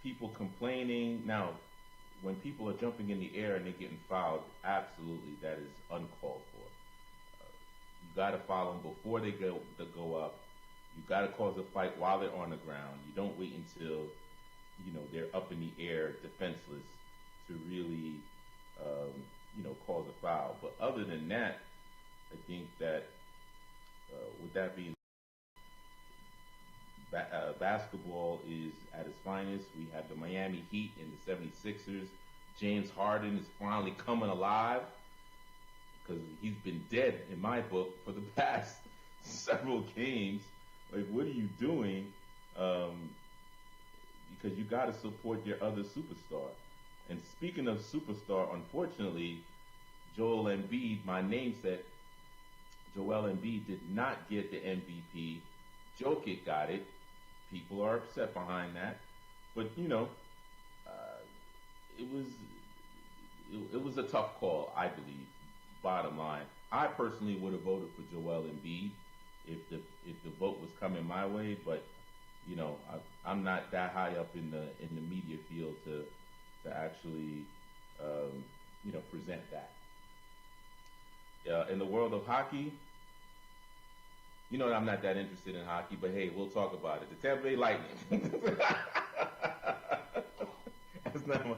people complaining. Now, when people are jumping in the air and they're getting fouled, absolutely that is uncalled for. You got to foul them before they go up. You got to cause a fight while they're on the ground. You don't wait until they're up in the air, defenseless, to really cause a foul. But other than that, I think that with that being basketball is at its finest. We have the Miami Heat and the 76ers. James Harden is finally coming alive because he's been dead in my book for the past several games. Like, what are you doing? Because you got to support your other superstar. And speaking of superstar, unfortunately, Joel Embiid, my namesake, Joel Embiid did not get the MVP. Jokic got it. People are upset behind that, but it was a tough call, I believe. Bottom line, I personally would have voted for Joel Embiid if the vote was coming my way, but I'm not that high up in the media field to actually present that. In the world of hockey, I'm not that interested in hockey, but hey, we'll talk about it. The Tampa Bay Lightning. That's not my,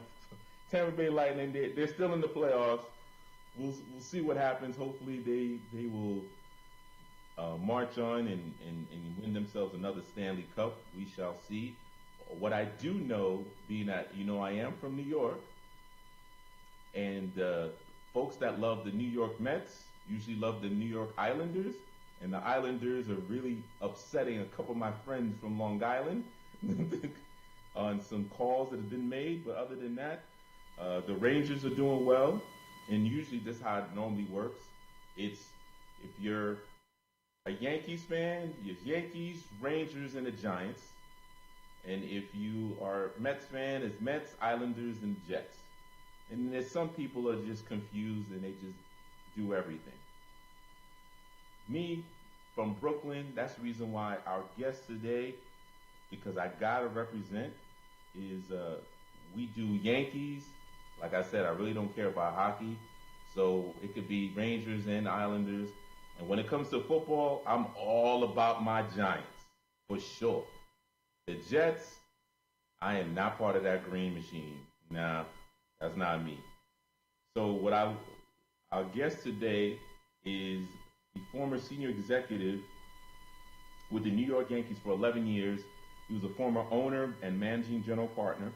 Tampa Bay Lightning. They're still in the playoffs. We'll see what happens. Hopefully, they will march on and win themselves another Stanley Cup. We shall see. What I do know, being that I am from New York, and folks that love the New York Mets usually love the New York Islanders. And the Islanders are really upsetting a couple of my friends from Long Island on some calls that have been made. But other than that, the Rangers are doing well. And usually this is how it normally works. It's if you're a Yankees fan, it's Yankees, Rangers, and the Giants. And if you are a Mets fan, it's Mets, Islanders, and Jets. And there's some people are just confused and they just do everything. Me, from Brooklyn, that's the reason why our guest today, because I gotta represent, is we do Yankees. Like I said, I really don't care about hockey. So it could be Rangers and Islanders. And when it comes to football, I'm all about my Giants, for sure. The Jets, I am not part of that green machine. Nah, that's not me. So what our guest today is the former senior executive with the New York Yankees for 11 years. He was a former owner and managing general partner.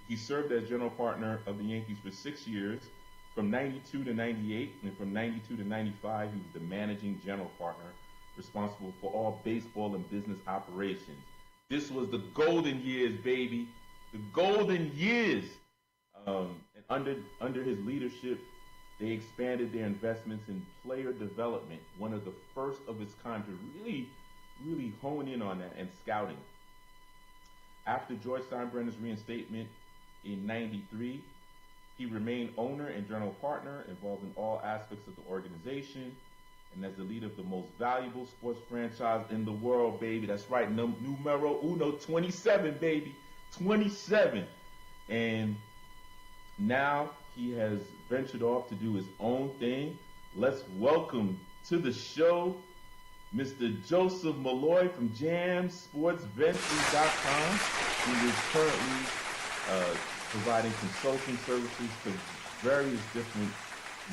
He served as general partner of the Yankees for 6 years, from 92 to 98, and from 92 to 95, he was the managing general partner responsible for all baseball and business operations. This was the golden years, baby. The golden years. And under his leadership, they expanded their investments in player development, one of the first of its kind to really hone in on that, and scouting. After George Steinbrenner's reinstatement in 93, he remained owner and general partner, involved in all aspects of the organization, and as the leader of the most valuable sports franchise in the world, baby. That's right, numero uno, 27, baby, 27. And now he has ventured off to do his own thing. Let's welcome to the show Mr. Joseph Malloy from JamSportsVentures.com, who is currently providing consulting services to various different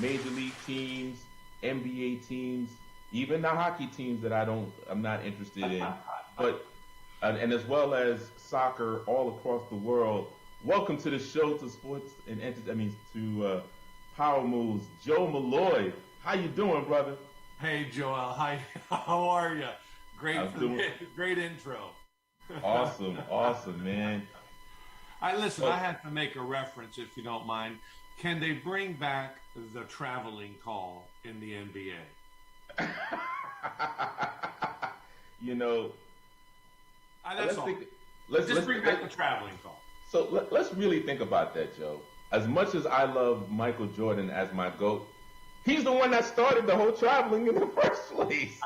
major league teams, NBA teams, even the hockey teams that I'm not interested in, but and as well as soccer all across the world. Welcome to the show, to sports and to Power Moves, Joe Malloy. How you doing, brother? Hey, Joel. Hi. How are you? Great intro. Awesome, man. I have to make a reference, if you don't mind. Can they bring back the traveling call in the NBA? That's all. Let's bring back the traveling call. So let's really think about that, Joe. As much as I love Michael Jordan as my GOAT, he's the one that started the whole traveling in the first place.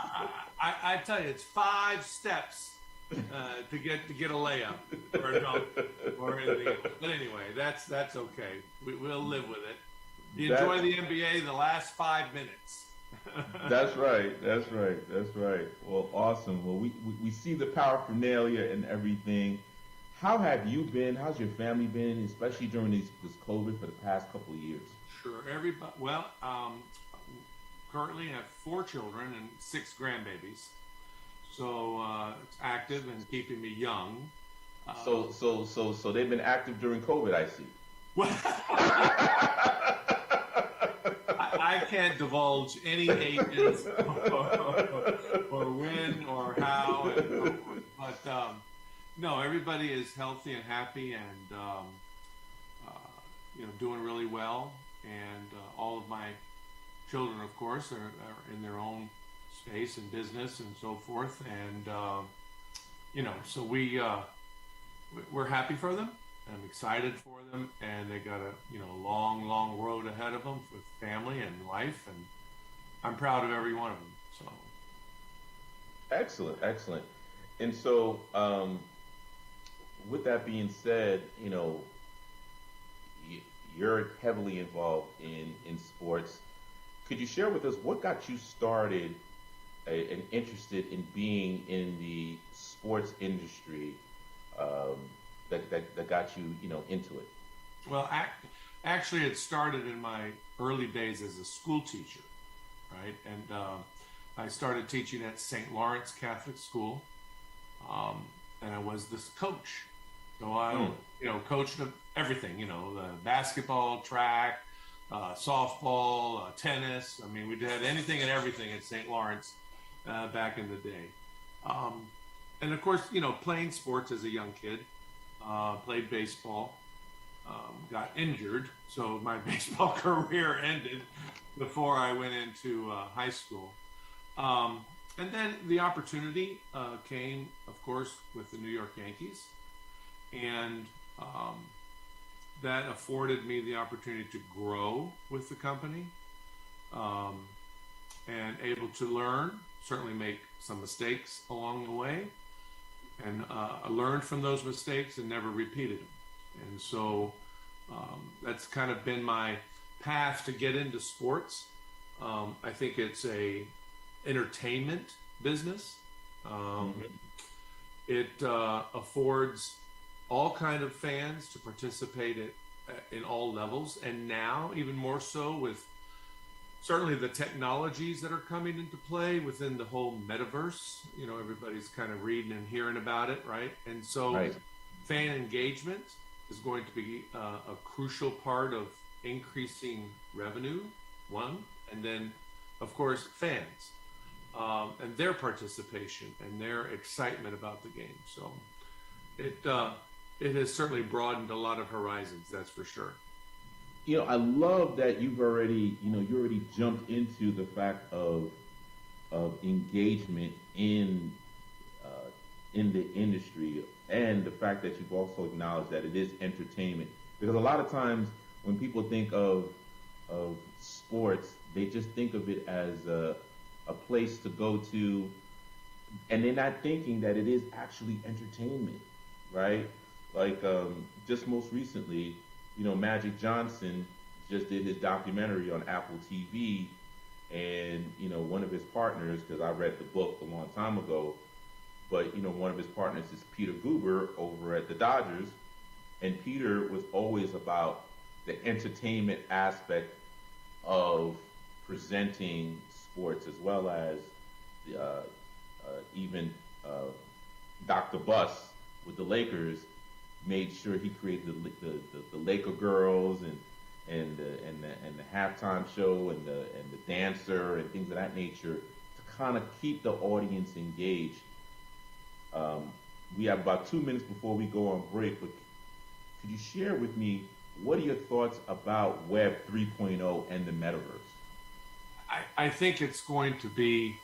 I tell you, it's 5 steps to get a layup or a dunk or anything else. But anyway, that's okay. We'll live with it. You enjoy the NBA the last 5 minutes. That's right. That's right. That's right. Well, awesome. Well, we see the paraphernalia and everything. How have you been? How's your family been, especially during this COVID for the past couple of years? Sure. Everybody. Well, currently I have 4 children and 6 grandbabies. So it's active and keeping me young. So they've been active during COVID, I see. Well, I can't divulge any ages or when or how, but no, everybody is healthy and happy and doing really well. And all of my children, of course, are in their own space and business and so forth. And so we're happy for them. I'm excited for them, and they got a long, long road ahead of them with family and life, and I'm proud of every one of them. So excellent, excellent. And so, with that being said, you're heavily involved in sports. Could you share with us what got you started and interested in being in the sports industry? That got you, into it? Well, actually, it started in my early days as a school teacher, right? And I started teaching at St. Lawrence Catholic School, and I was this coach. So I, coached everything, the basketball, track, softball, tennis. I mean, we did anything and everything at St. Lawrence back in the day. And of course, playing sports as a young kid. Played baseball, got injured, so my baseball career ended before I went into high school. And then the opportunity came, of course, with the New York Yankees, and that afforded me the opportunity to grow with the company and able to learn, certainly make some mistakes along the way. And I learned from those mistakes and never repeated them. And so that's kind of been my path to get into sports. I think it's a entertainment business. It affords all kind of fans to participate in all levels, and now even more so with certainly the technologies that are coming into play within the whole metaverse. Everybody's kind of reading and hearing about it, right? And so Right. Fan engagement is going to be a crucial part of increasing revenue, one, and then, of course, fans and their participation and their excitement about the game. So it has certainly broadened a lot of horizons, that's for sure. I love that you already jumped into the fact of engagement in the industry, and the fact that you've also acknowledged that it is entertainment. Because a lot of times when people think of sports, they just think of it as a place to go to, and they're not thinking that it is actually entertainment, right? Like just most recently, Magic Johnson just did his documentary on Apple TV, and one of his partners, because I read the book a long time ago, but one of his partners is Peter Guber over at the Dodgers, and Peter was always about the entertainment aspect of presenting sports, as well as even Dr. Buss with the Lakers made sure he created the Laker girls and the halftime show and the dancer and things of that nature to kind of keep the audience engaged. We have about 2 minutes before we go on break, but could you share with me what are your thoughts about Web 3.0 and the metaverse? I think it's going to be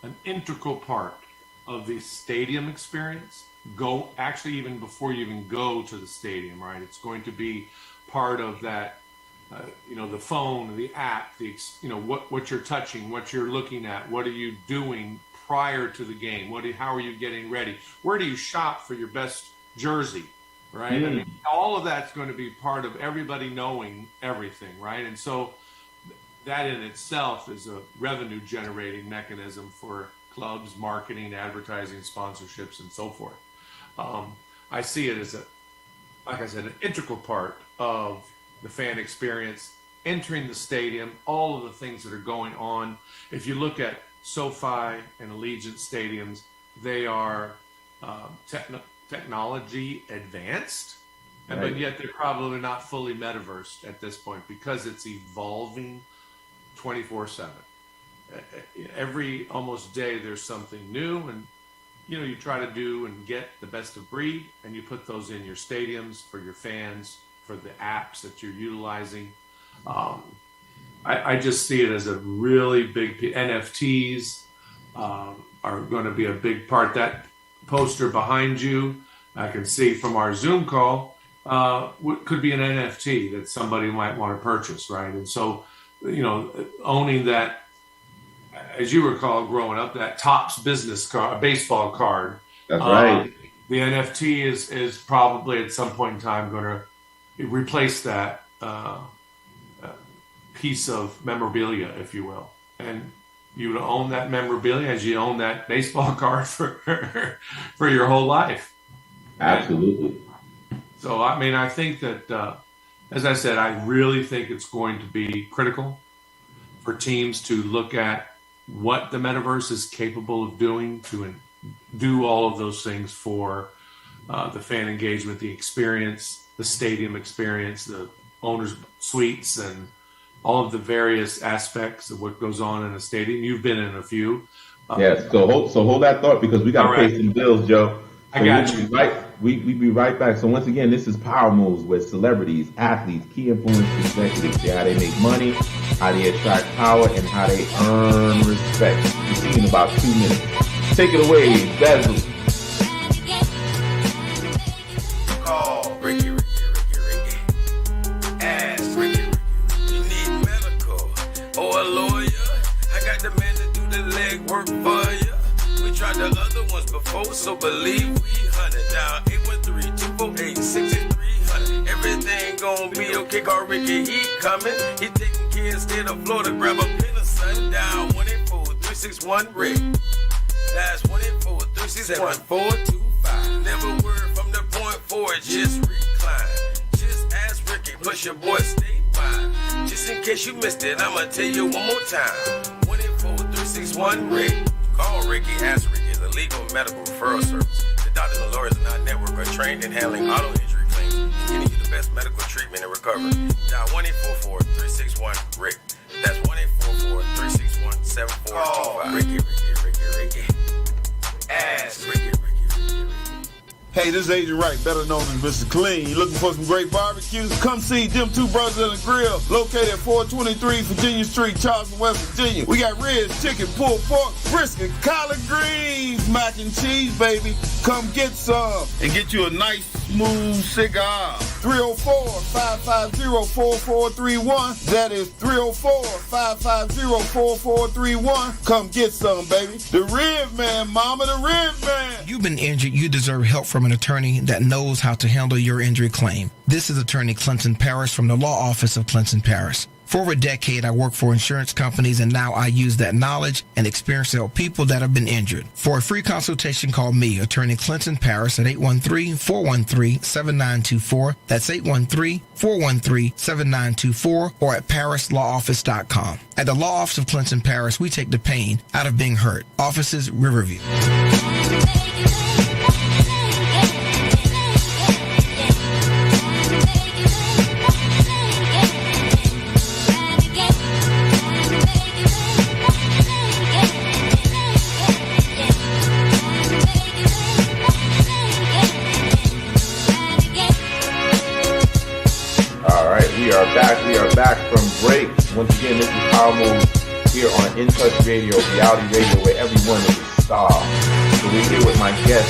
an integral part of the stadium experience. Actually, even before you even go to the stadium, right? It's going to be part of that, the phone, the app, what you're touching, what you're looking at, what are you doing prior to the game? How are you getting ready? Where do you shop for your best jersey? Right? I mean, all of that's going to be part of everybody knowing everything, right? And so that in itself is a revenue generating mechanism for clubs, marketing, advertising, sponsorships, and so forth. I see it as like I said, an integral part of the fan experience, entering the stadium, all of the things that are going on. If you look at SoFi and Allegiant stadiums, they are technology advanced, right, but yet they're probably not fully metaversed at this point because it's evolving 24/7. Every almost day there's something new, and you try to do and get the best of breed, and you put those in your stadiums for your fans, for the apps that you're utilizing. I just see it as a really big NFTs are going to be a big part. That poster behind you, I can see from our Zoom call, could be an NFT that somebody might want to purchase, right? And so, owning that, as you recall growing up, that Topps business card, baseball card. That's right. The NFT is probably at some point in time going to replace that piece of memorabilia, if you will. And you would own that memorabilia as you own that baseball card for your whole life. Absolutely. So, I mean, I think that, as I said, I really think it's going to be critical for teams to look at what the metaverse is capable of doing to do all of those things for the fan engagement, the experience, the stadium experience, the owners' suites, and all of the various aspects of what goes on in a stadium. You've been in a few. Yes. So hold that thought, because we got to pay some bills, Joe. So I got you. We'll be right back. So once again, this is Power Moves with celebrities, athletes, key influence executives, how they make money, how they attract power, and how they earn respect. We'll see you in about 2 minutes. Take it away, Bezel. Call Ricky. Ask Ricky. You need medical or a lawyer? I got the man to do the legwork for you. We tried the other ones before, so believe we hunted. Down 813-248-6300. Everything gon' be okay. Call Ricky, he coming. He taking care of state of Florida. Grab a pen or sundown. 1-800-361-RICK. That's 1-800-361-425. Never word from the point forward, just recline. Just ask Ricky, plus your boy statewide. Just in case you missed it, I'ma tell you one more time. 1-800-361-RICK. Call Ricky, ask Ricky. Is a legal medical referral service. The doctors and lawyers in our network are trained in handling auto injury claims and getting you the best medical treatment and recovery. Dial 1-844-361-RICK. That's 1-844-361-7425. Call Ricky. Ask Ricky. Hey, this is Agent Wright, better known as Mr. Clean. You looking for some great barbecues? Come see them two brothers in the grill, located at 423 Virginia Street, Charleston, West Virginia. We got ribs, chicken, pulled pork, brisket, collard greens, mac and cheese, baby. Come get some and get you a nice, smooth cigar. 304-550-4431. That is 304-550-4431. Come get some, baby. The Rib Man, mama, the Rib Man. You've been injured. You deserve help from an attorney that knows how to handle your injury claim. This is Attorney Clinton Paris from the Law Office of Clinton Paris. For over a decade, I worked for insurance companies, and now I use that knowledge and experience to help people that have been injured. For a free consultation, call me, Attorney Clinton Paris, at 813-413-7924. That's 813-413-7924, or at parislawoffice.com. At the Law Office of Clinton Paris, we take the pain out of being hurt. Offices, Riverview. We are back from break. Once again, this is Power Moves here on In Touch Radio, reality radio, where everyone is a star. So we're here with my guest,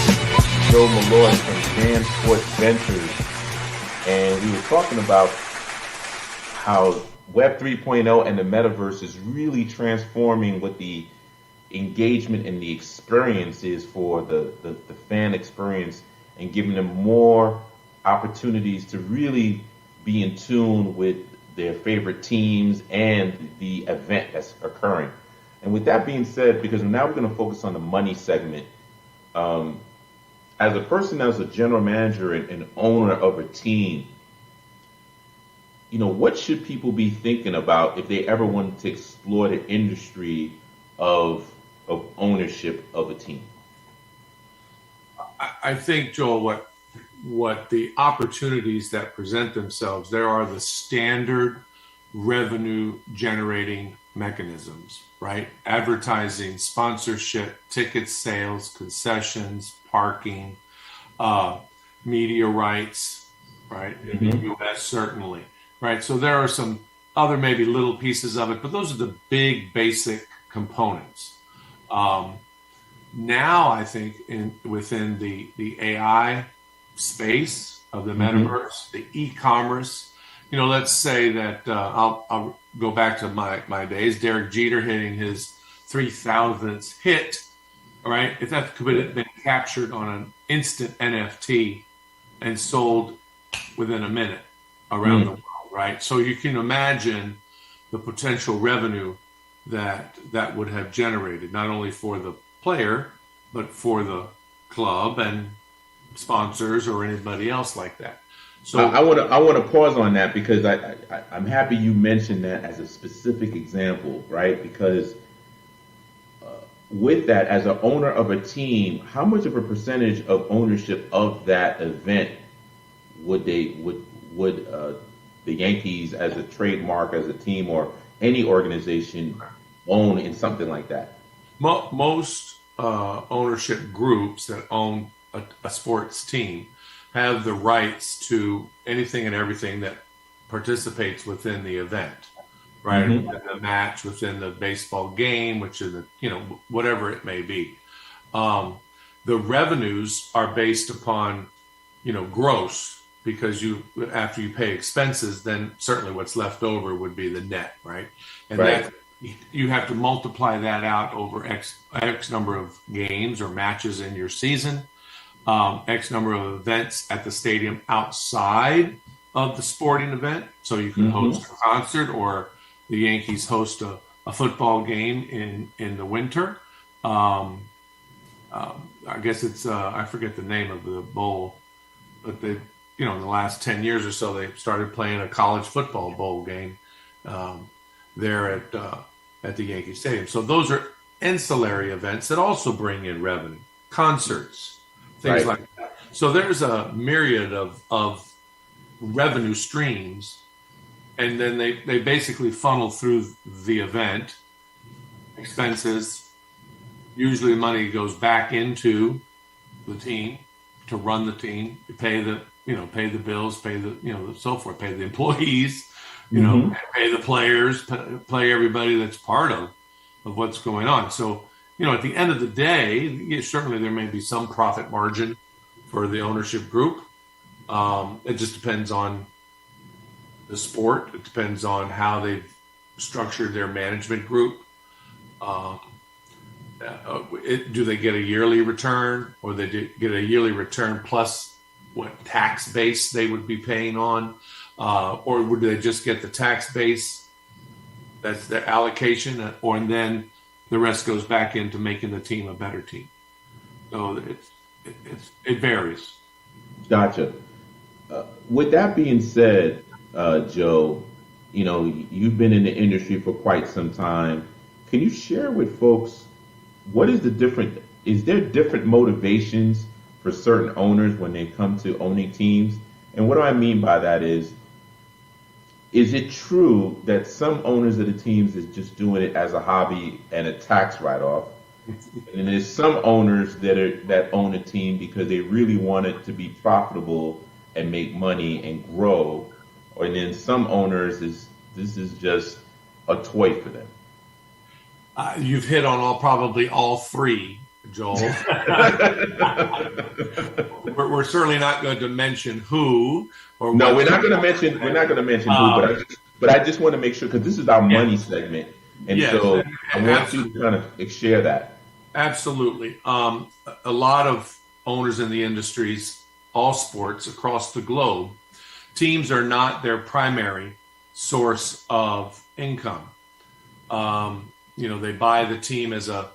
Joe Malloy from Jam Sports Ventures. And we were talking about how Web 3.0 and the metaverse is really transforming what the engagement and the experience is for the fan experience, and giving them more opportunities to really be in tune with their favorite teams and the event that's occurring. And with that being said, because now we're going to focus on the money segment, as a person that's a general manager and owner of a team, what should people be thinking about if they ever want to explore the industry of ownership of a team? I think, Joel, what the opportunities that present themselves, there are the standard revenue generating mechanisms, right? Advertising, sponsorship, ticket sales, concessions, parking, media rights, right? In the U.S. certainly, right? So there are some other maybe little pieces of it, but those are the big basic components. Now I think within the AI space of the metaverse, the e-commerce, let's say that I'll go back to my days, Derek Jeter hitting his 3,000th hit, right? If that could have been captured on an instant NFT and sold within a minute around the world, right? So you can imagine the potential revenue that would have generated, not only for the player, but for the club and sponsors or anybody else like that. So I want to pause on that, because I'm happy you mentioned that as a specific example, right? Because with that, as an owner of a team, how much of a percentage of ownership of that event would the Yankees as a trademark, as a team, or any organization own in something like that? Most ownership groups that own a sports team have the rights to anything and everything that participates within the event, right? Within the match, within the baseball game, which is whatever it may be. The revenues are based upon, gross, because after you pay expenses, then certainly what's left over would be the net, right? And that you have to multiply that out over X number of games or matches in your season, X number of events at the stadium outside of the sporting event. So you can host a concert, or the Yankees host a football game in the winter. I guess it's, I forget the name of the bowl, but they, in the last 10 years or so, they started playing a college football bowl game there at the Yankee Stadium. So those are ancillary events that also bring in revenue, concerts, things like that. So there's a myriad of revenue streams, and then they basically funnel through the event expenses. Usually money goes back into the team to run the team, to pay the bills, pay the, so forth, pay the employees, pay the players, pay everybody that's part of what's going on. So, at the end of the day, certainly there may be some profit margin for the ownership group. It just depends on the sport. It depends on how they've structured their management group. Do they get a yearly return, or they get a yearly return plus what tax base they would be paying on? Or would they just get the tax base, that's their allocation, and then the rest goes back into making the team a better team? So it varies. Gotcha. With that being said, Joe, you've been in the industry for quite some time. Can you share with folks is there different motivations for certain owners when they come to owning teams? And what do I mean by that is it true that some owners of the teams is just doing it as a hobby and a tax write-off? And there's some owners that own a team because they really want it to be profitable and make money and grow. Or then some owners this is just a toy for them. You've hit on probably all three, Joel. We're certainly not going to mention who. No, we're not going to mention who. But I just want to make sure, because this is our money segment. And Yes, so I want absolutely. you to kind of share that. Absolutely. A lot of owners in the industries, all sports across the globe, teams are not their primary source of income. They buy the team as a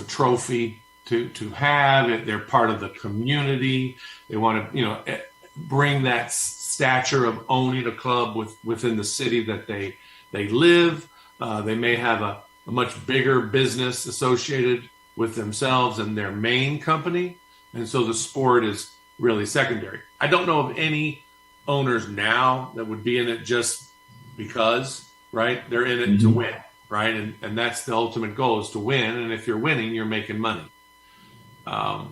trophy to have it. They're part of the community. They want to bring that stature of owning a club within the city that they live. They may have a much bigger business associated with themselves and their main company, and so the sport is really secondary. I don't know of any owners now that would be in it just because, right? They're in it to win, right? And that's the ultimate goal, is to win. And if you're winning, you're making money. How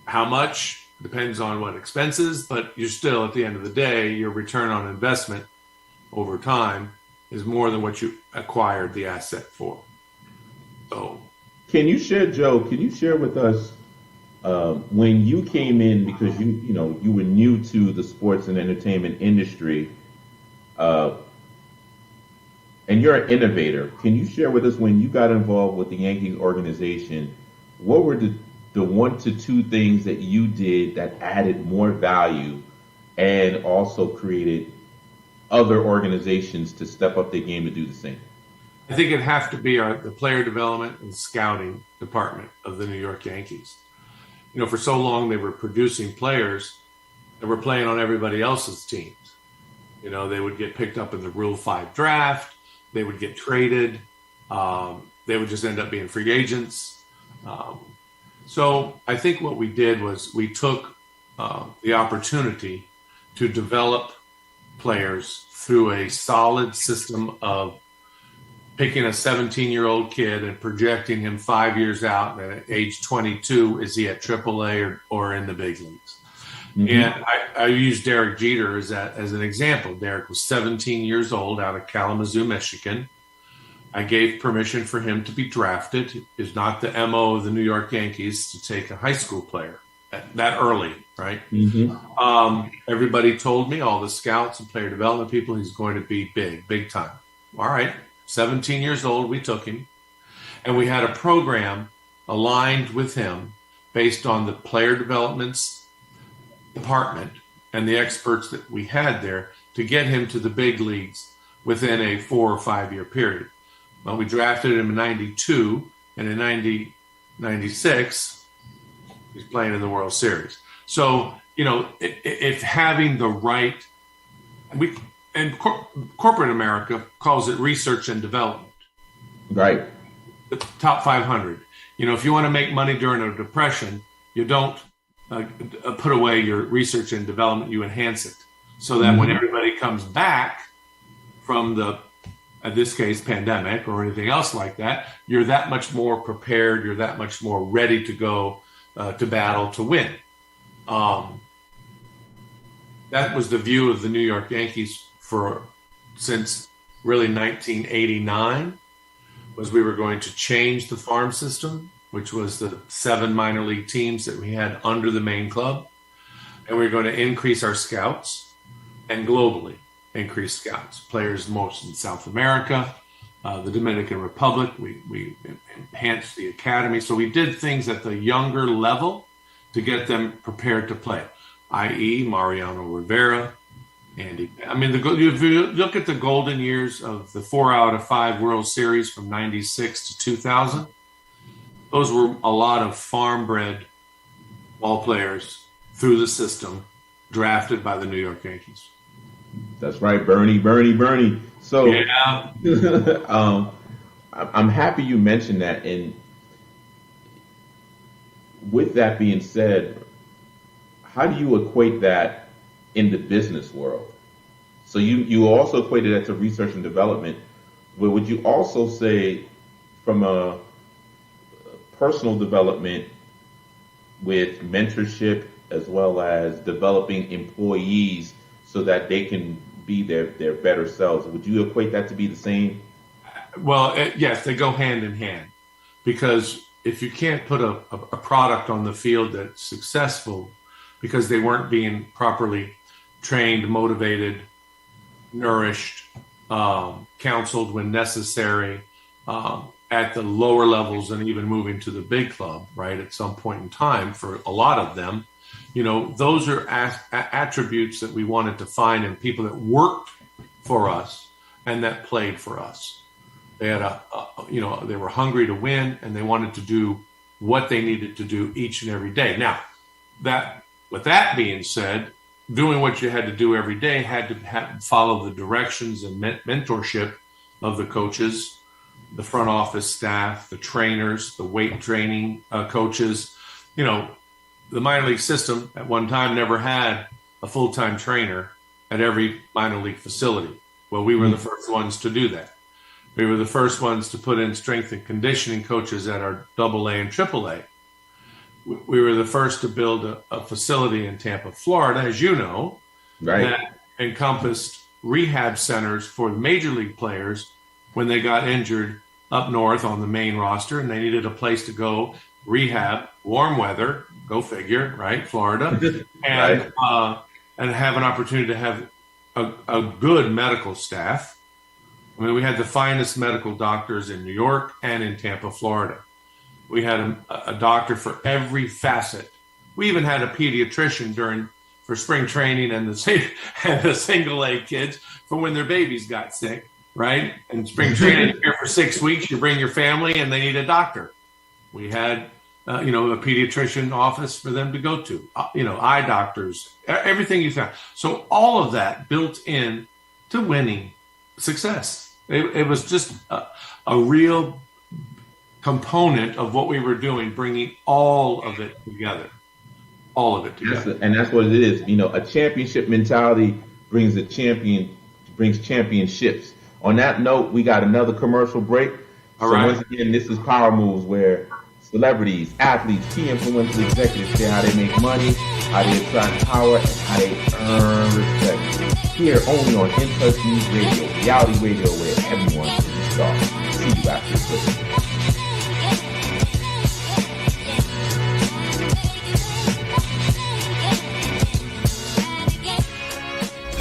much depends on what expenses, but you're still, at the end of the day, your return on investment over time is more than what you acquired the asset for. So, Can you share, Joe? Can you share with us when you came in, because you were new to the sports and entertainment industry, and you're an innovator. Can you share with us when you got involved with the Yankees organization? What were the 1 to 2 things that you did that added more value and also created other organizations to step up their game to do the same? I think it'd have to be the player development and scouting department of the New York Yankees. For so long they were producing players that were playing on everybody else's teams. They would get picked up in the Rule 5 draft. They would get traded. They would just end up being free agents. So I think what we did was we took the opportunity to develop players through a solid system of picking a 17-year-old kid and projecting him 5 years out, and at age 22, is he at AAA or in the big leagues? Mm-hmm. And I use Derek Jeter as an example. Derek was 17 years old out of Kalamazoo, Michigan. I gave permission for him to be drafted. It is not the MO of the New York Yankees to take a high school player that early, right? Mm-hmm. Everybody told me, all the scouts and player development people, he's going to be big time. All right. 17 years old, we took him, and we had a program aligned with him based on the player development's department and the experts that we had there to get him to the big leagues within a 4 or 5 year period. Well, we drafted him in 92, and in 96, he's playing in the World Series. So, if having the right, corporate America calls it research and development. Right. The top 500. If you want to make money during a depression, you don't put away your research and development, you enhance it. So that when everybody comes back from the, in this case, pandemic or anything else like that, you're that much more prepared, you're that much more ready to go to battle to win. That was the view of the New York Yankees since really 1989, was we were going to change the farm system, which was the 7 minor league teams that we had under the main club. And we were going to increase our scouts and globally increase scouts, players most in South America, the Dominican Republic. We enhanced the academy. So we did things at the younger level to get them prepared to play, i.e. Mariano Rivera, Andy. If you look at the golden years of the 4 out of 5 World Series from 96 to 2000, those were a lot of farm-bred ball players through the system drafted by the New York Yankees. That's right, Bernie. So yeah. I'm happy you mentioned that. And with that being said, how do you equate that in the business world? So you also equated that to research and development, but would you also say from a personal development with mentorship as well as developing employees so that they can be their better selves? Would you equate that to be the same? Well, yes, they go hand in hand, because if you can't put a product on the field that's successful because they weren't being properly trained, motivated, nourished, counseled when necessary at the lower levels and even moving to the big club, right, at some point in time for a lot of them. Those are attributes that we wanted to find in people that worked for us and that played for us. They had they were hungry to win, and they wanted to do what they needed to do each and every day. Now, with that being said, doing what you had to do every day had to follow the directions and mentorship of the coaches, the front office staff, the trainers, the weight training coaches. The minor league system at one time never had a full-time trainer at every minor league facility. Well, we were the first ones to do that. We were the first ones to put in strength and conditioning coaches at our AA and AAA. We were the first to build a facility in Tampa, Florida, as you know, Right. that encompassed rehab centers for major league players when they got injured up north on the main roster and they needed a place to go rehab, warm weather, go figure, right, Florida, and Right. And have an opportunity to have a good medical staff. I mean, we had the finest medical doctors in New York and in Tampa, Florida. We had a doctor for every facet. We even had a pediatrician for spring training and the single A kids for when their babies got sick, right? And spring training here for 6 weeks, you bring your family and they need a doctor. We had, a pediatrician office for them to go to, eye doctors, everything you found. So all of that built in to winning success. It was just a real component of what we were doing, bringing all of it together. All of it together. And that's what it is. A championship mentality brings championships. On that note, we got another commercial break. All so right. Once again, this is Power Moves, where celebrities, athletes, key influential executives share how they make money, how they attract power, and how they earn respect. Here only on In Touch News Radio, reality radio where everyone is a star. See you after this break.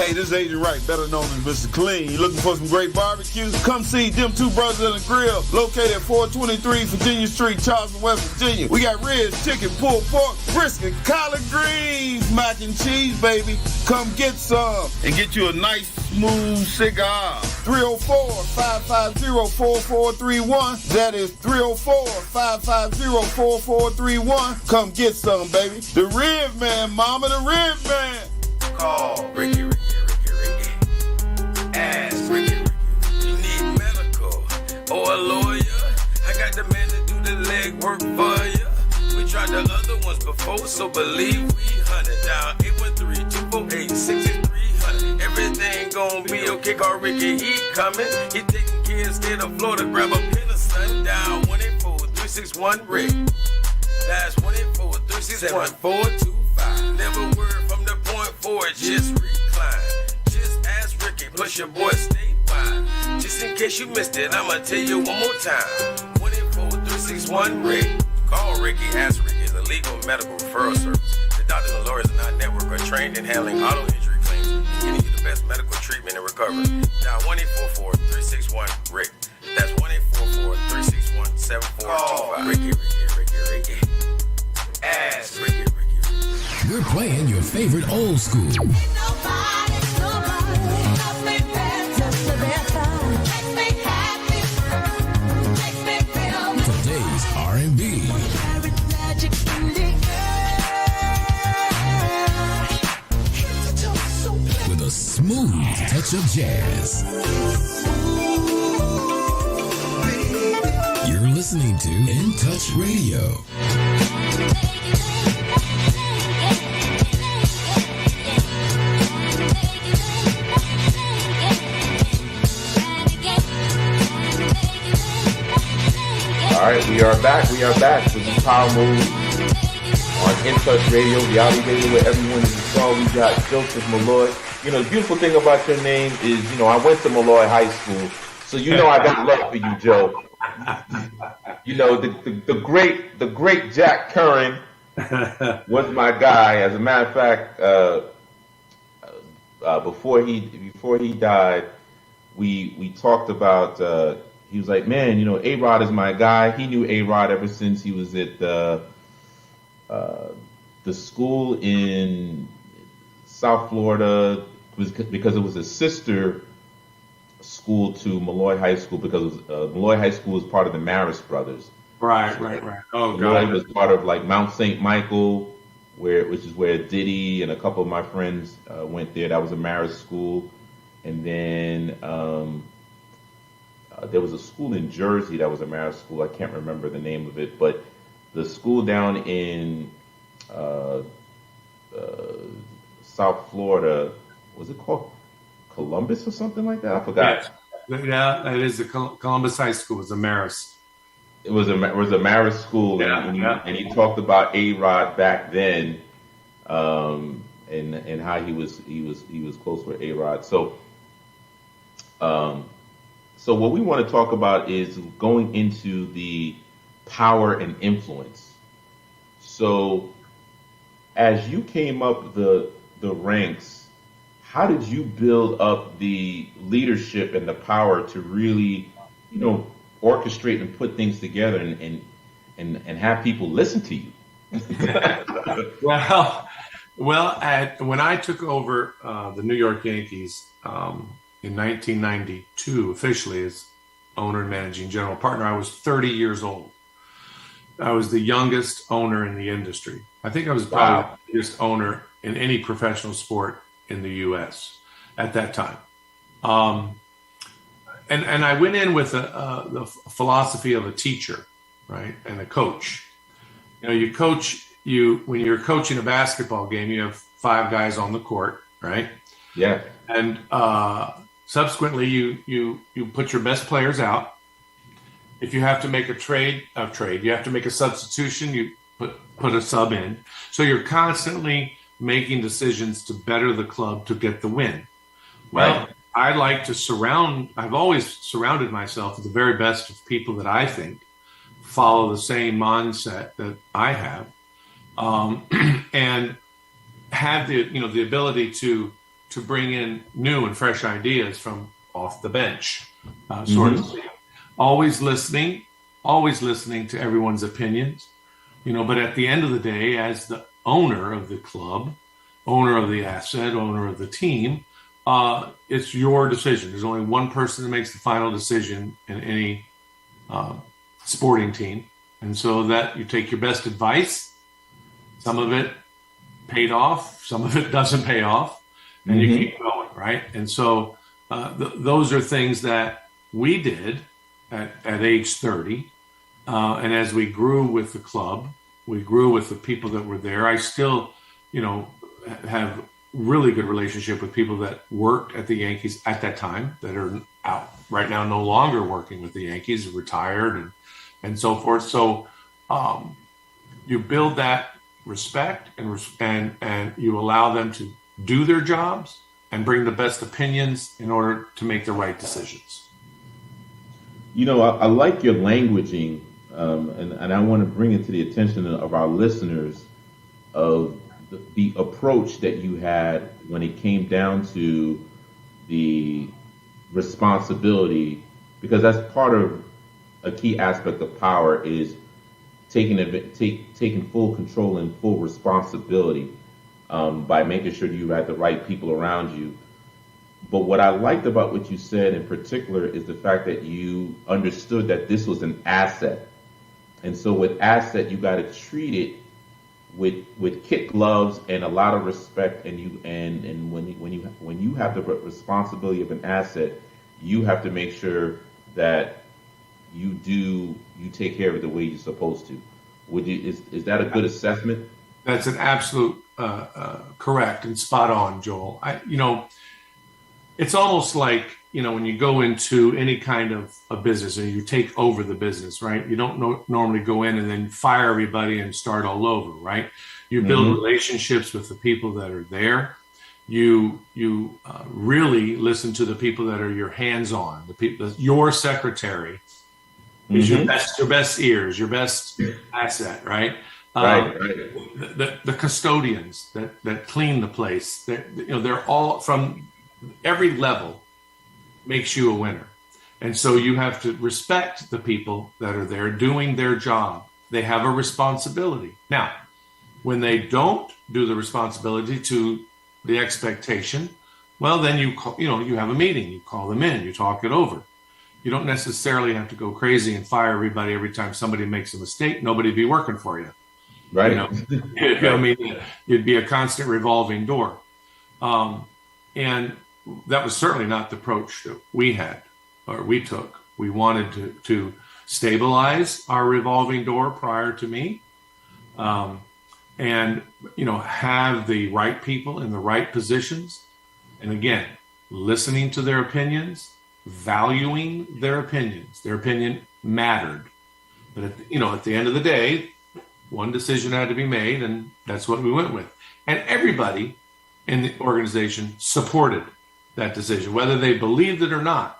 Hey, this is Agent Wright, better known as Mr. Clean. You looking for some great barbecues? Come see them two brothers in the grill, located at 423 Virginia Street, Charleston, West Virginia. We got ribs, chicken, pulled pork, brisket, collard greens, mac and cheese, baby. Come get some and get you a nice, smooth cigar. 304-550-4431. That is 304-550-4431. Come get some, baby. The Rib Man, mama, the Rib Man. Call Ricky. Ask Ricky. You need medical or a lawyer? I got the man to do the legwork for you. We tried the other ones before, so believe we hunted down 813-248-6300. Everything gon' be okay. Call Ricky, he coming. He taking care of state of Florida. Grab a pen of sundown 184-361-RICK. That's 184-361-425. Never word from the point forward, just recline. Just ask Ricky, plus your boy statewide. Just in case you missed it, I'ma tell you one more time. 184-361-RICK. Call Ricky, ask Ricky, is a legal medical referral service. The doctors and lawyers in our network are trained in handling auto injury claims and getting you the best medical treatment and recovery. Dial 1-844-361-RICK. That's 1-844-361-7425. Ricky. Ask Ricky. We're playing your favorite old school. Today's R&B. With a smooth touch of jazz. You're listening to In Touch Radio. All right, we are back. This is Power Moves on In Touch Radio, reality radio where everyone is a star. We got Joseph Malloy. The beautiful thing about your name is, I went to Malloy High School, so I got love for you, Joe. The great Jack Curran was my guy. As a matter of fact, before he died, we talked about. He was like, man, you know, A-Rod is my guy. He knew A-Rod ever since he was at the school in South Florida, because it was a sister school to Malloy High School, because Malloy High School was part of the Marist brothers. Right. Oh, Malloy God. was part of like Mount St. Michael, which is where Diddy and a couple of my friends went there. That was a Marist school. And then there was a school in Jersey that was a Marist school. I can't remember the name of it, but the school down in South Florida, was it called Columbus or something like that? I forgot. Yeah, that is the Columbus High School was a Marist. It was a Marist school, and he talked about A-Rod back then, and how he was close with A-Rod. So what we want to talk about is going into the power and influence. So as you came up the ranks, how did you build up the leadership and the power to really, you know, orchestrate and put things together and have people listen to you? Well, when I took over the New York Yankees in 1992, officially as owner and managing general partner, I was 30 years old. I was the youngest owner in the industry. I think I was probably the youngest owner in any professional sport in the U.S. at that time. And I went in with the philosophy of a teacher, right, and a coach. You know, when you're coaching a basketball game, you have 5 guys on the court, right? Yeah. And subsequently, you put your best players out. If you have to make a trade, you have to make a substitution, you put a sub in. So you're constantly making decisions to better the club to get the win. Well, Right. I've always surrounded myself with the very best of people that I think follow the same mindset that I have, and have the ability to bring in new and fresh ideas from off the bench, sort of. Always listening to everyone's opinions, you know. But at the end of the day, as the owner of the club, owner of the asset, owner of the team, it's your decision. There's only one person that makes the final decision in any sporting team. And so that you take your best advice, some of it paid off, some of it doesn't pay off, and you keep going, right? And so those are things that we did at age 30. And as we grew with the club, we grew with the people that were there. I still, you know, have really good relationship with people that worked at the Yankees at that time that are out right now, no longer working with the Yankees, retired and so forth. So you build that respect and you allow them to do their jobs and bring the best opinions in order to make the right decisions. You know, I like your languaging, and I want to bring it to the attention of our listeners of the approach that you had when it came down to the responsibility, because that's part of a key aspect of power is taking full control and full responsibility by making sure you have the right people around you. But what I liked about what you said in particular is the fact that you understood that this was an asset. And so with asset, you got to treat it with kid gloves and a lot of respect. And when you have the responsibility of an asset, you have to make sure that you take care of it the way you're supposed to. Is that a good assessment? That's an absolute correct and spot on, Joel. It's almost like, you know, when you go into any kind of a business and you take over the business, right? You don't normally go in and then fire everybody and start all over, right? You build relationships with the people that are there. You really listen to the people that are your hands-on, the people. Your secretary is your best ears, your best asset, right? Right. The custodians that clean the place, they're all from every level makes you a winner. And so you have to respect the people that are there doing their job. They have a responsibility. Now, when they don't do the responsibility to the expectation, well, then you have a meeting, you call them in, you talk it over. You don't necessarily have to go crazy and fire everybody every time somebody makes a mistake. Nobody'd be working for you. Right. I mean, it'd be a constant revolving door. And that was certainly not the approach that we had or we took. We wanted to stabilize our revolving door prior to me, and have the right people in the right positions. And again, listening to their opinions, valuing their opinions. Their opinion mattered. But at the end of the day, one decision had to be made, and that's what we went with. And everybody in the organization supported that decision, whether they believed it or not.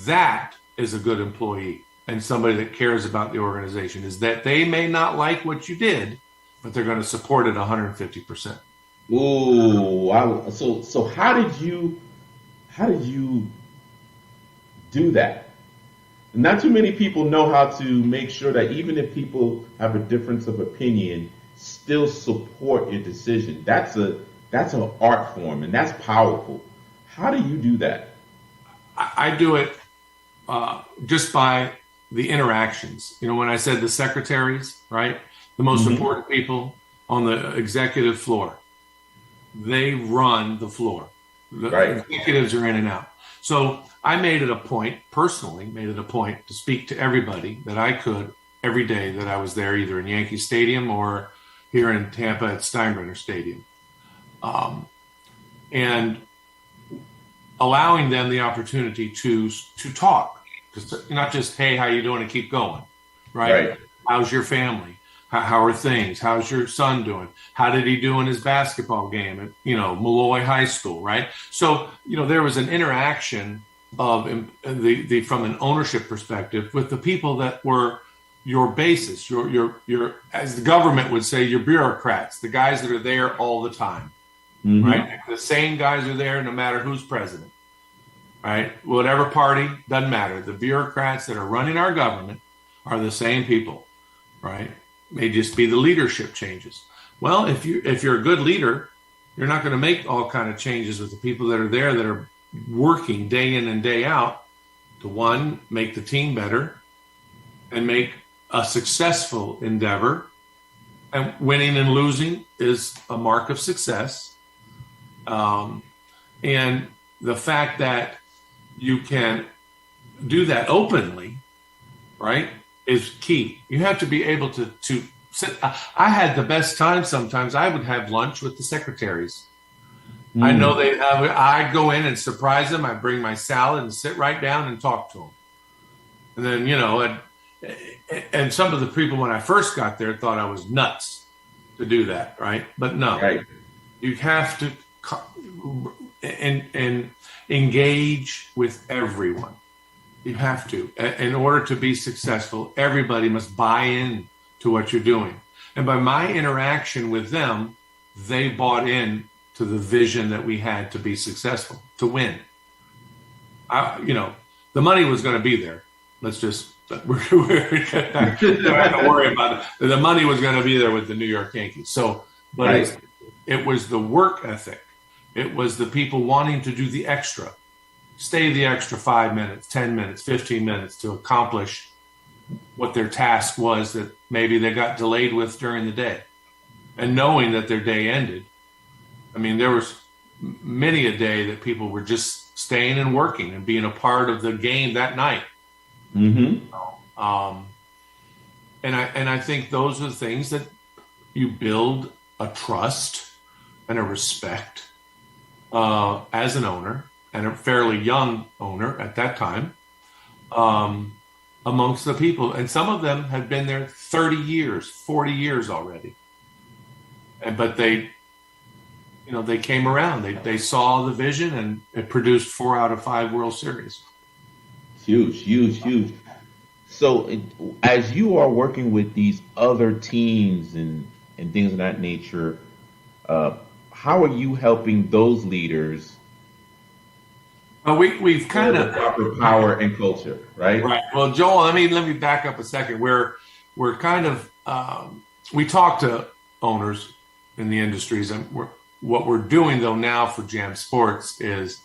That is a good employee and somebody that cares about the organization, is that they may not like what you did, but they're going to support it 150%. Ooh, so how did you do that? Not too many people know how to make sure that even if people have a difference of opinion, still support your decision. That's an art form, and that's powerful. How do you do that? I do it just by the interactions. When I said the secretaries, right? The most important people on the executive floor, they run the floor. The executives are in and out. So I personally made it a point to speak to everybody that I could every day that I was there, either in Yankee Stadium or here in Tampa at Steinbrenner Stadium. And allowing them the opportunity to talk, not just, hey, how you doing, and keep going, right? How's your family? How are things? How's your son doing? How did he do in his basketball game at, Malloy High School, right? So, there was an interaction of from an ownership perspective with the people that were your basis, your as the government would say, your bureaucrats, the guys that are there all the time, right? The same guys are there no matter who's president, right? Whatever party, doesn't matter. The bureaucrats that are running our government are the same people, right? May just be the leadership changes. Well, if you're a good leader, you're not going to make all kind of changes with the people that are there that are working day in and day out to, one, make the team better and make a successful endeavor. And winning and losing is a mark of success. And the fact that you can do that openly, right, is key. You have to be able to sit. I had the best time sometimes. I would have lunch with the secretaries. I know I'd go in and surprise them. I'd bring my salad and sit right down and talk to them. And then, and some of the people when I first got there thought I was nuts to do that, right? But no, you have to and engage with everyone. You have to. In order to be successful, everybody must buy in to what you're doing. And by my interaction with them, they bought in to the vision that we had to be successful, to win. The money was going to be there. Let's just, we don't have to worry about it. The money was going to be there with the New York Yankees. So, but it was the work ethic. It was the people wanting to do the extra. Stay the extra 5 minutes, 10 minutes, 15 minutes to accomplish what their task was that maybe they got delayed with during the day. And knowing that their day ended. I mean, there was many a day that people were just staying and working and being a part of the game that night. And I think those are the things that you build a trust and a respect as an owner, and a fairly young owner at that time, amongst the people. And some of them had been there 30 years, 40 years already. But they came around. They saw the vision, and it produced 4 out of 5 World Series. Huge. So as you are working with these other teams and things of that nature, how are you helping those leaders We've kind of proper power and culture, right? right. Well, Joel, let me back up a second. We're kind of we talk to owners in the industries, and what we're doing though now for Jam Sports is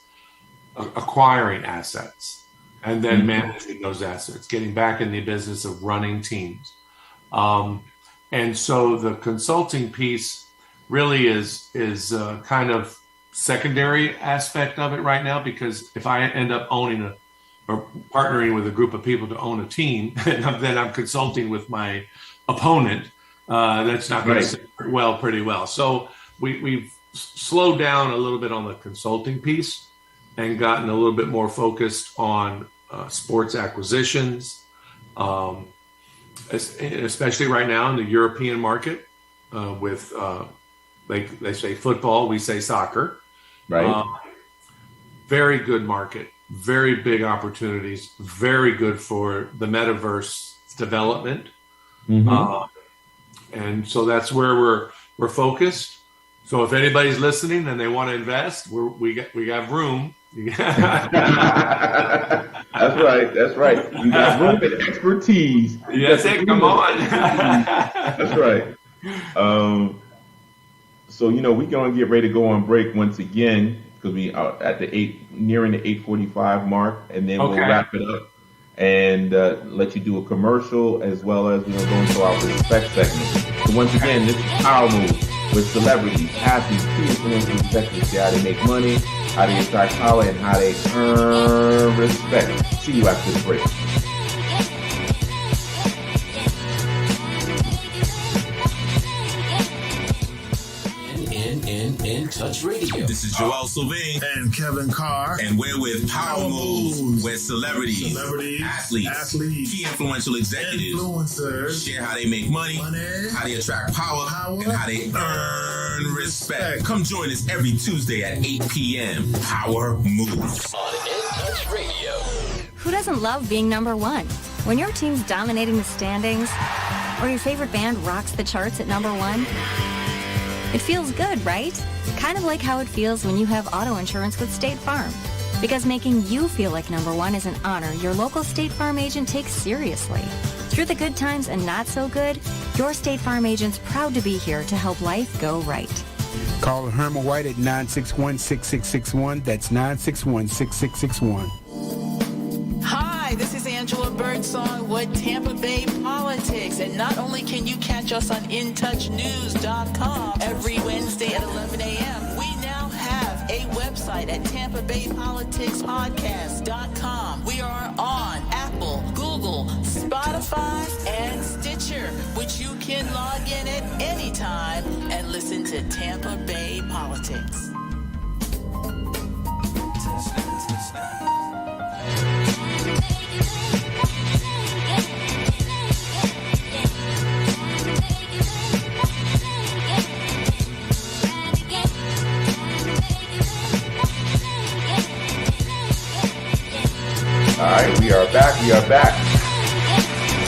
acquiring assets and then managing those assets, getting back in the business of running teams. And so the consulting piece really is kind of secondary aspect of it right now, because if I end up owning or partnering with a group of people to own a team, then I'm consulting with my opponent. That's not going to sit pretty well. So we've slowed down a little bit on the consulting piece and gotten a little bit more focused on sports acquisitions, especially right now in the European market with, they say football, we say soccer. Right. Very good market, very big opportunities, very good for the metaverse development. And so that's where we're focused. So if anybody's listening and they want to invest, we got room. That's right. You got room and expertise. Yes, come on. That's right. So we're gonna get ready to go on break once again, because we are at nearing the 8:45 mark, and then we'll wrap it up and let you do a commercial, as well as go into our respect segment. So once again, this is Power Move with celebrities, athletes, key influential executives, how they make money, how they attract power, and how they earn respect. See you after this break. In Touch Radio. This is Joel Sylvain And Kevin Carr. and we're with Power Moves, where celebrities, athletes, key influential executives Influencers. share how they make money, how they attract power, and how they earn respect. Come join us every Tuesday at 8 p.m. Power Moves. On In Touch Radio. Who doesn't love being number one? When your team's dominating the standings, or your favorite band rocks the charts at number one, it feels good, right? Kind of like how it feels when you have auto insurance with State Farm. Because making you feel like number one is an honor your local State Farm agent takes seriously. Through the good times and not so good, your State Farm agent's proud to be here to help life go right. Call Herman White at 961-6661. That's 961-6661. Hi, this is Angela Birdsong with Tampa Bay Politics. And not only can you catch us on InTouchNews.com every Wednesday at 11 a.m., we now have a website at TampaBayPoliticsPodcast.com. We are on Apple, Google, Spotify, and Stitcher, which you can log in at any time and listen to Tampa Bay Politics. All right, we are back.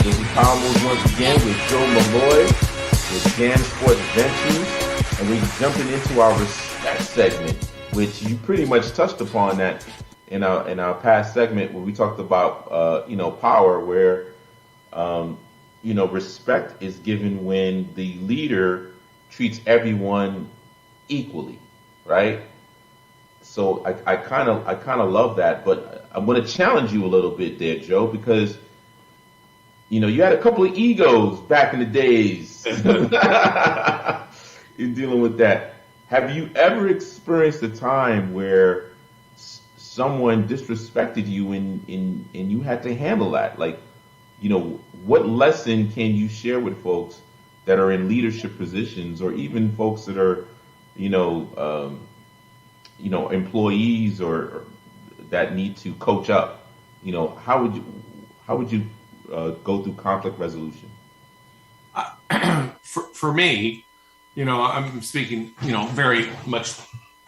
This is Power Moves once again with Joe Malloy with Jam Sports Ventures, and we're jumping into our respect segment, which you pretty much touched upon that in our past segment where we talked about power, where respect is given when the leader treats everyone equally, right? So I kind of love that, but I'm going to challenge you a little bit there, Joe, because you had a couple of egos back in the days in dealing with that. Have you ever experienced a time where someone disrespected you and you had to handle that? Like, what lesson can you share with folks that are in leadership positions, or even folks that are, employees or that need to coach up? How would you go through conflict resolution? For me, I'm speaking, very much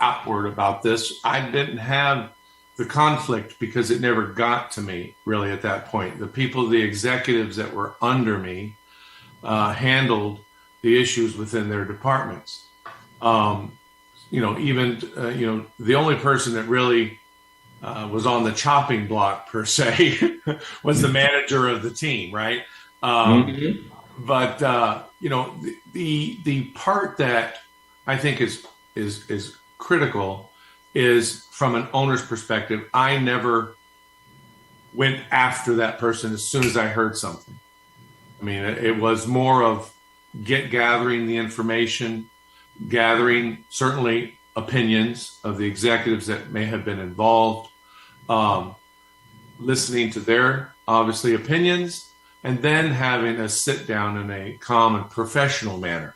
outward about this. I didn't have the conflict because it never got to me really at that point. The executives that were under me handled the issues within their departments. The only person that really was on the chopping block per se, was the manager of the team, right? But the part that I think is critical is from an owner's perspective. I never went after that person as soon as I heard something. I mean, it was more of gathering the information, gathering certainly opinions of the executives that may have been involved, listening to their obviously opinions, and then having a sit down in a calm and professional manner.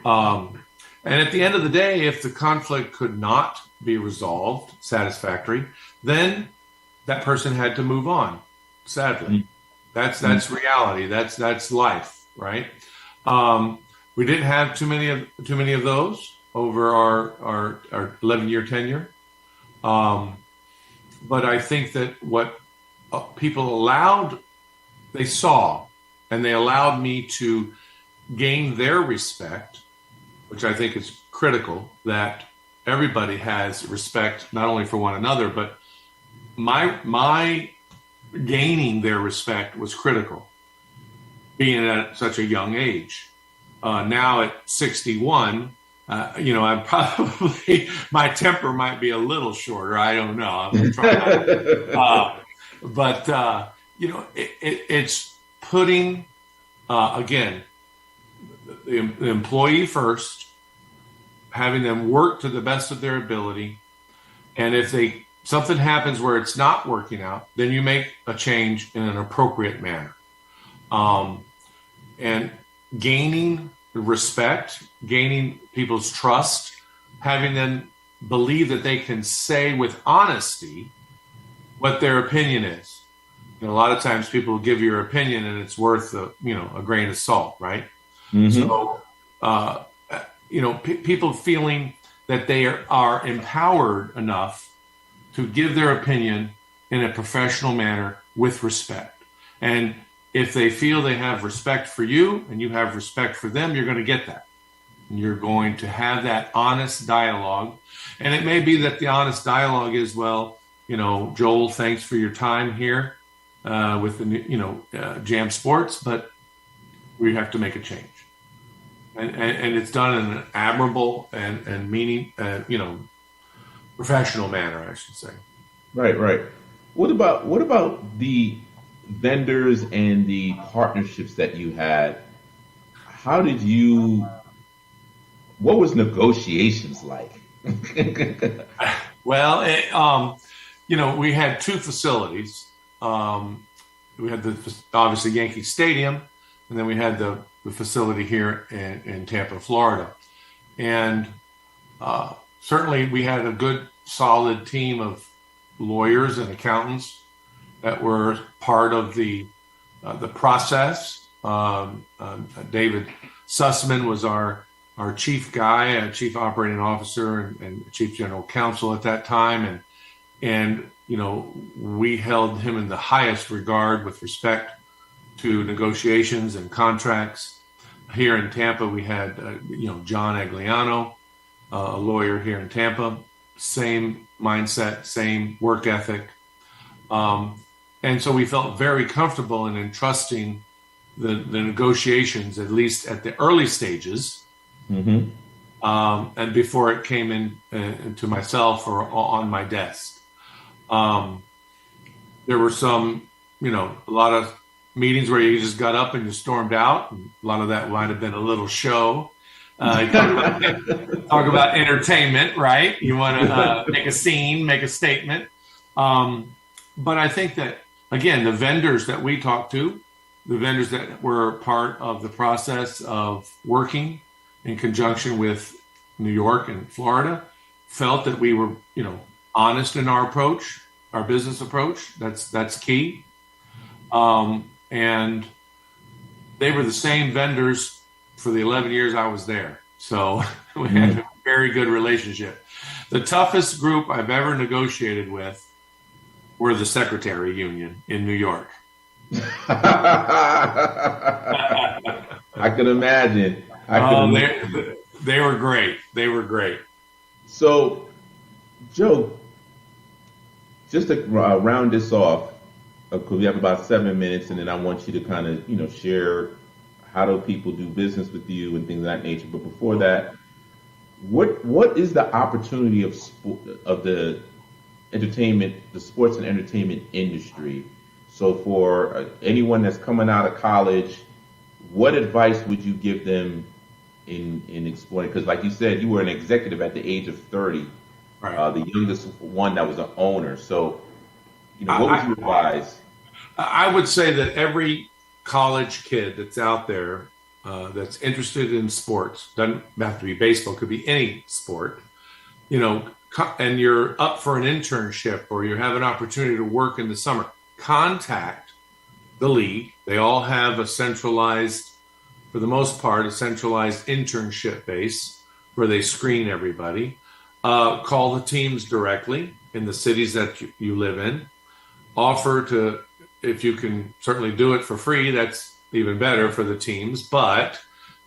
And at the end of the day, if the conflict could not be resolved satisfactory, then that person had to move on. Sadly, that's reality. That's life, right? We didn't have too many of those over our 11-year tenure. But I think that what people they saw, and they allowed me to gain their respect, which I think is critical, that everybody has respect, not only for one another, but my gaining their respect was critical, being at such a young age. Now at 61, I'm probably, my temper might be a little shorter. I don't know. I'm trying but it's putting, again, the employee first, having them work to the best of their ability. And if something happens where it's not working out, then you make a change in an appropriate manner. And gaining respect, gaining people's trust, having them believe that they can say with honesty what their opinion is. A lot of times people will give your opinion and it's worth a grain of salt, right? So, people feeling that they are empowered enough to give their opinion in a professional manner with respect. And if they feel they have respect for you and you have respect for them, you're going to get that. And you're going to have that honest dialogue. And it may be that the honest dialogue is, well, Joel, thanks for your time here with the, Jam Sports, but we have to make a change. And it's done in an admirable and meaning, professional manner, I should say. Right. What about the vendors and the partnerships that you had? What was negotiations like? Well, we had two facilities. We had obviously Yankee Stadium, and then we had the facility here in Tampa, Florida. And certainly we had a good, solid team of lawyers and accountants that were part of the process. David Sussman was our chief guy, chief operating officer, and chief general counsel at that time. And we held him in the highest regard with respect to negotiations and contracts. Here in Tampa, we had, John Agliano, a lawyer here in Tampa, same mindset, same work ethic. And so we felt very comfortable in entrusting the negotiations, at least at the early stages, and before it came into myself or on my desk. There were some, a lot of meetings where you just got up and you stormed out. And a lot of that might have been a little show. Talk about entertainment, right? You want to make a scene, make a statement. But I think that, again, the vendors that we talked to, the vendors that were part of the process of working in conjunction with New York and Florida, felt that we were, honest in our approach, our business approach. That's key. And they were the same vendors for the 11 years I was there. So we had a very good relationship. The toughest group I've ever negotiated with were the secretary union in New York. I can imagine. They were great. They were great. So, Joe, just to round this off, because we have about 7 minutes, and then I want you to kind of, share how do people do business with you and things of that nature. But before that, what is the opportunity of the sports and entertainment industry? So for anyone that's coming out of college, what advice would you give them in exploring? Because like you said, you were an executive at the age of 30, right. The youngest one that was an owner. So, what would you advise? I would say that every college kid that's out there that's interested in sports, doesn't have to be baseball, could be any sport, and you're up for an internship or you have an opportunity to work in the summer, contact the league. They all have a centralized, for the most part, a centralized internship base where they screen everybody. Call the teams directly in the cities that you live in. Offer to, if you can certainly do it for free, that's even better for the teams. But,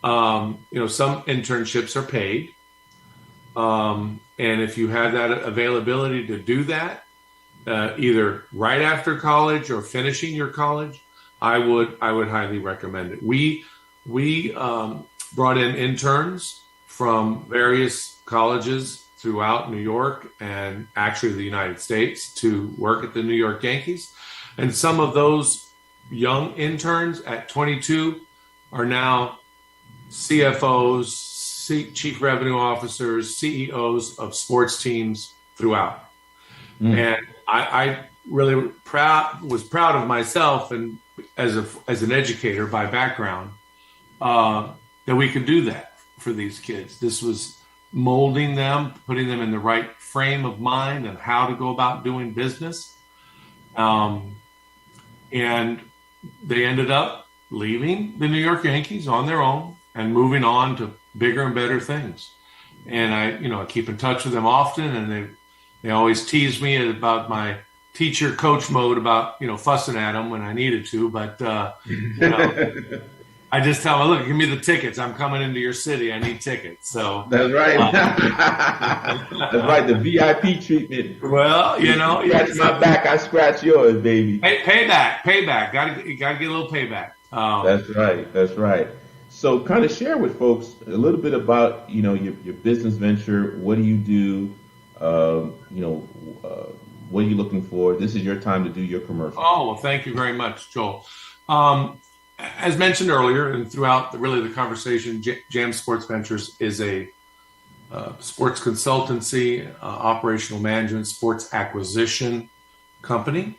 some internships are paid. And if you have that availability to do that, either right after college or finishing your college, I would highly recommend it. We brought in interns from various colleges throughout New York and actually the United States to work at the New York Yankees. And some of those young interns at 22 are now CFOs, chief revenue officers, CEOs of sports teams throughout. And I really was proud of myself and as an educator by background, that we could do that for these kids. This was molding them, putting them in the right frame of mind and how to go about doing business. And they ended up leaving the New York Yankees on their own and moving on to bigger and better things. And I keep in touch with them often, and they always tease me about my teacher coach mode about, fussing at them when I needed to, but, I just tell them, look, give me the tickets. I'm coming into your city. I need tickets. So that's right. That's right. The VIP treatment. Well, you scratch my back, I scratch yours, baby. Payback. You gotta get a little payback. That's right. So kind of share with folks a little bit about, your business venture. What do you do? What are you looking for? This is your time to do your commercial. Oh, well, thank you very much, Joel. As mentioned earlier and throughout the conversation, Jam Sports Ventures is a sports consultancy, operational management, sports acquisition company.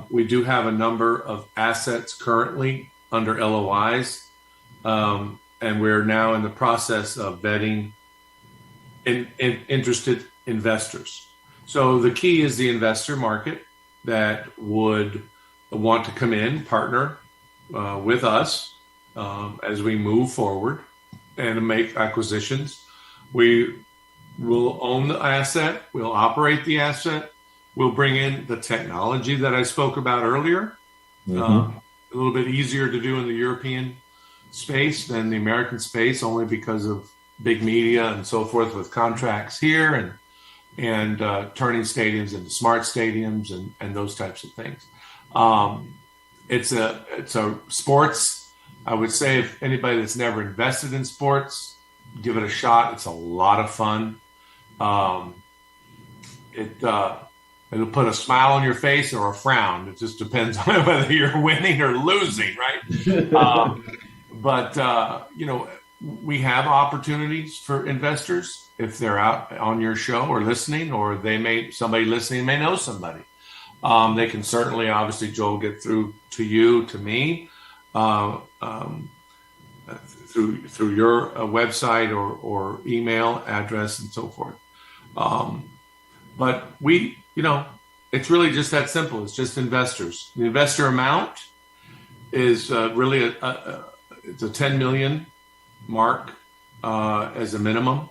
We do have a number of assets currently under LOIs, and we're now in the process of vetting interested investors. So the key is the investor market that would want to come in, partner with us as we move forward and make acquisitions. We will own the asset. We'll operate the asset. We'll bring in the technology that I spoke about earlier. A little bit easier to do in the European space than the American space, only because of big media and so forth with contracts here and turning stadiums into smart stadiums and those types of things. It's a sports. I would say if anybody that's never invested in sports, give it a shot. It's a lot of fun. It'll put a smile on your face or a frown. It just depends on whether you're winning or losing, right? But we have opportunities for investors if they're out on your show or listening, or somebody listening may know somebody. They can certainly, obviously, Joel, get through to you, to me, through your website or email address and so forth. But it's really just that simple. It's just investors. The investor amount is really it's a 10 million mark as a minimum.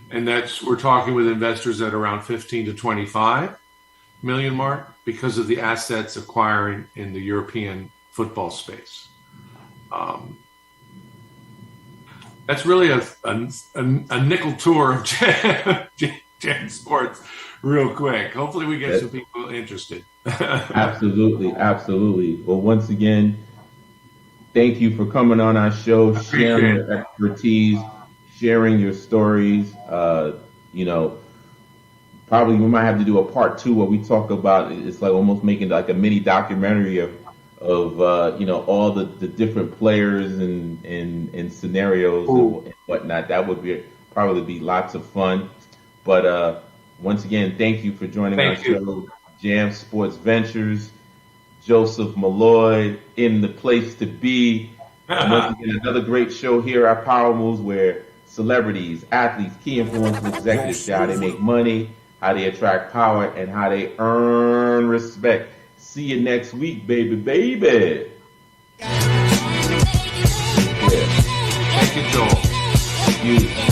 And we're talking with investors at around 15 to 25 million mark because of the assets acquiring in the European football space. That's really a nickel tour of Jam Sports real quick. Hopefully we get some people interested. Absolutely. Well, once again, thank you for coming on our show, sharing your expertise, sharing your stories. Probably we might have to do a part 2 where we talk about, it's like almost making like a mini documentary of all the different players and scenarios and whatnot. That would probably be lots of fun. But once again, thank you for joining our show, Jam Sports Ventures. Joseph Malloy in the place to be. Once again, another great show here at Power Moves, where celebrities, athletes, key influential executives share how they make money, how they attract power, and how they earn respect. See you next week, baby. Thank you, Joel. Thank you.